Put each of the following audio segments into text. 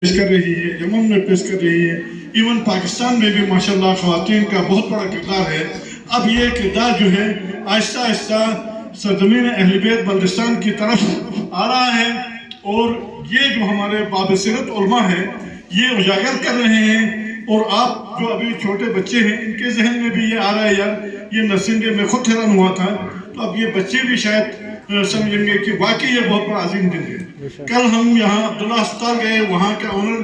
پیش کر رہی ہے، یمن میں پیش کر رہی ہے، ایون پاکستان میں بھی ماشاءاللہ خواتین کا بہت بڑا کردار ہے۔ اب یہ کردار جو ہے آہستہ آہستہ سرزمین اہل بیت بلتستان کی طرف آ رہا ہے، اور یہ جو ہمارے بابصیرت علماء ہیں یہ اجاگر کر رہے ہیں، اور آپ جو ابھی چھوٹے بچے ہیں ان کے ذہن میں بھی یہ آ رہا ہے، یار یہ نرسنگ میں خود حیران ہوا تھا، تو اب یہ بچے بھی شاید سمجھیں گے کہ واقعی یہ بہت بڑا عظیم دن ہے۔ کل ہم یہاں عبداللہ ہسپتال گئے، وہاں کا اونر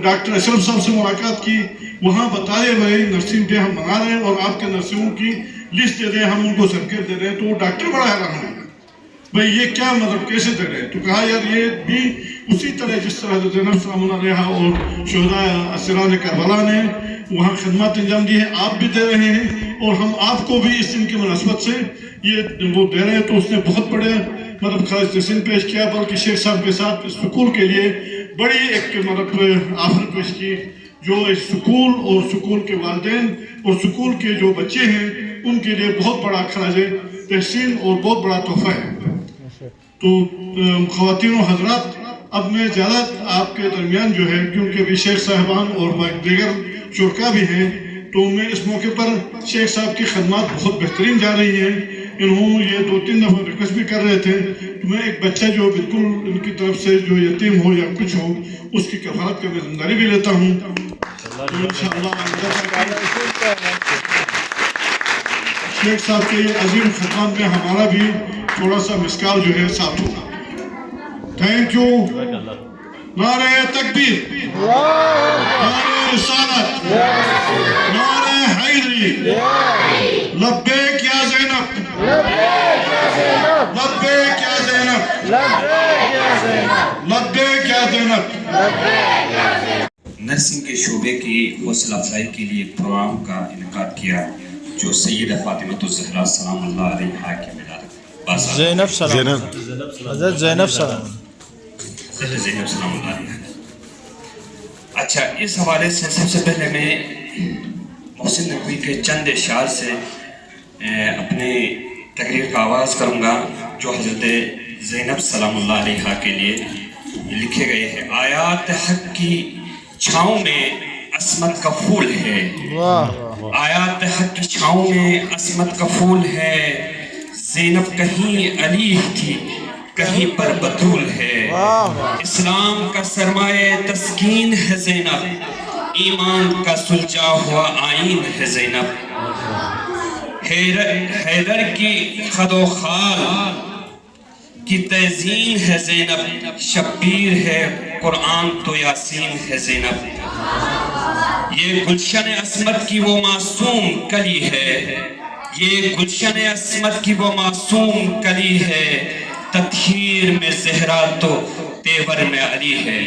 ڈاکٹر اشرف صاحب سے ملاقات کی، وہاں بتائے ہوئے نرسنگ ڈے ہم منا رہے ہیں اور آپ کے نرسنگوں کی لسٹ دے دیں، ہم ان کو سرٹیفکیٹ دے رہے ہیں، تو وہ ڈاکٹر بڑا حیران ہو گیا، بھئی یہ کیا مطلب کیسے دے رہے ہیں؟ تو کہا یار یہ بھی اسی طرح جس طرح حضرت زینب سلام اللہ علیہا اور شہداء اسیران کربلا نے وہاں خدمات انجام دی ہیں، آپ بھی دے رہے ہیں، اور ہم آپ کو بھی اس دن کی مناسبت سے یہ وہ دے رہے ہیں۔ تو اس نے بہت بڑے مطلب خراج تحسین پیش کیا، بلکہ شیخ صاحب کے ساتھ سکول کے لیے بڑی ایک مطلب آفر پیش کی، جو اس سکول اور سکول کے والدین اور سکول کے جو بچے ہیں ان کے لیے بہت بڑا خراج تحسین اور بہت بڑا تحفہ ہے۔ تو خواتین و حضرات، اب میں زیادہ آپ کے درمیان جو ہے، کیونکہ بھی شیخ صاحبان اور دیگر شرکا بھی ہیں، تو میں اس موقع پر شیخ صاحب کی خدمات بہت بہترین جا رہی ہیں۔ انہوں یہ 2-3 دفعہ ریکویسٹ بھی کر رہے تھے، تو میں ایک بچہ جو بالکل ان کی طرف سے جو یتیم ہو یا کچھ ہو اس کی کفالت کا میں ذمہ داری بھی لیتا ہوں۔ انشاءاللہ شیخ صاحب کے عظیم خدمات میں ہمارا بھی تھوڑا سا مسکال جو ہے ساتھ ہوگا۔ Thank you. نعرہ تکبیر، نعرہ رسالت، نعرہ حیدری، لبیک یا زینب، لبیک یا زینب، لبیک یا زینب۔ نرسنگ کے شعبے کی حوصلہ افزائی کے لیے ایک پروگرام کا انعقاد کیا، جو سیدہ فاطمہ الزہرا سلام اللہ علیہا کی میلاد زینب سلام، حضرت زینب سلام، حضرت زینب سلام اللہ علیہا۔ اچھا، اس حوالے سے سب سے پہلے میں محسن نقوی کے چند اشعار سے اپنے تقریر کا آغاز کروں گا، جو حضرت زینب سلام اللہ علیہا کے لیے لکھے گئے ہیں۔ آیات حق کی چھاؤں میں عصمت کا پھول ہے، آیات حق کی چھاؤں میں عصمت کا پھول ہے، زینب کہیں علی تھی کہیں پر بطول ہے، اسلام کا سرمایہ تسکین ہے زینب، ایمان کا سلجھا ہوا آئین ہے زینب، حیدر کی خد و خال کی تزئین ہے زینب، شبیر ہے قرآن تو یاسین ہے زینب، یہ گلشن عصمت کی وہ معصوم کلی ہے، یہ گلشن عصمت کی وہ معصوم کلی ہے، تطہیر میں زہرا تو تیور میں علی ہے۔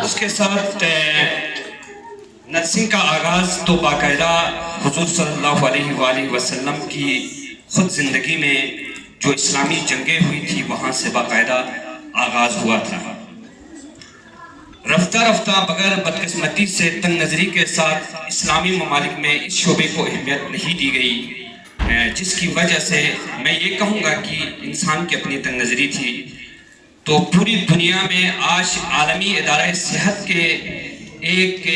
اس کے ساتھ نرسنگ کا آغاز تو باقاعدہ حضور صلی اللہ علیہ وآلہ وسلم کی خود زندگی میں جو اسلامی جنگیں ہوئی تھی وہاں سے باقاعدہ آغاز ہوا تھا۔ رفتہ رفتہ بغیر بدقسمتی سے تنگ نظری کے ساتھ اسلامی ممالک میں اس شعبے کو اہمیت نہیں دی گئی، جس کی وجہ سے میں یہ کہوں گا کہ انسان کی اپنی تنگ نظری تھی۔ تو پوری دنیا میں آج عالمی ادارہ صحت کے ایک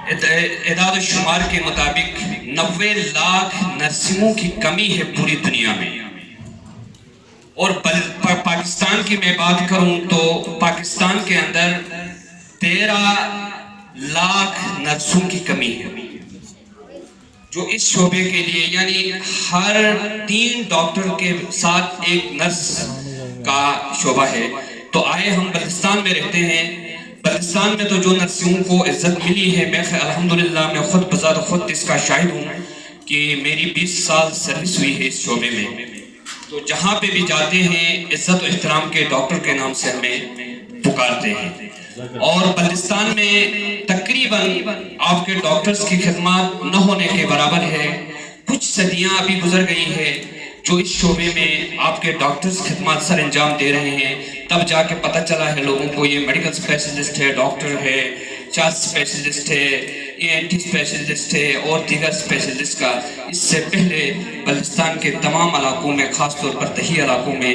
اعداد و شمار کے مطابق 90 لاکھ نرسنگوں کی کمی ہے پوری دنیا میں، اور پاکستان کی میں بات کروں تو پاکستان کے اندر 13 لاکھ نرسوں کی کمی ہے، جو اس شعبے کے لیے یعنی ہر 3 ڈاکٹر کے ساتھ ایک نرس کا شعبہ ہے۔ تو آئے ہم بلتستان میں رہتے ہیں، بلتستان میں تو جو نرسوں کو عزت ملی ہے، میں الحمدللہ میں خود بذات خود اس کا شاہد ہوں کہ میری 20 سال سروس ہوئی ہے اس شعبے میں، تو جہاں پہ بھی جاتے ہیں عزت و احترام کے ڈاکٹر کے نام سے ہمیں پکارتے ہیں، اور بلتستان میں تقریباً آپ کے ڈاکٹرز کی خدمات نہ ہونے کے برابر ہے۔ کچھ صدیاں ابھی گزر گئی ہے جو اس شعبے میں آپ کے ڈاکٹرز خدمات سر انجام دے رہے ہیں، تب جا کے پتہ چلا ہے لوگوں کو یہ میڈیکل اسپیشلسٹ ہے، ڈاکٹر ہے، چارج اسپیشلسٹ ہے، ENT اسپیشلسٹ ہے اور دیگر اسپیشلسٹ کا۔ اس سے پہلے بلتستان کے تمام علاقوں میں، خاص طور پر دیہی علاقوں میں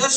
10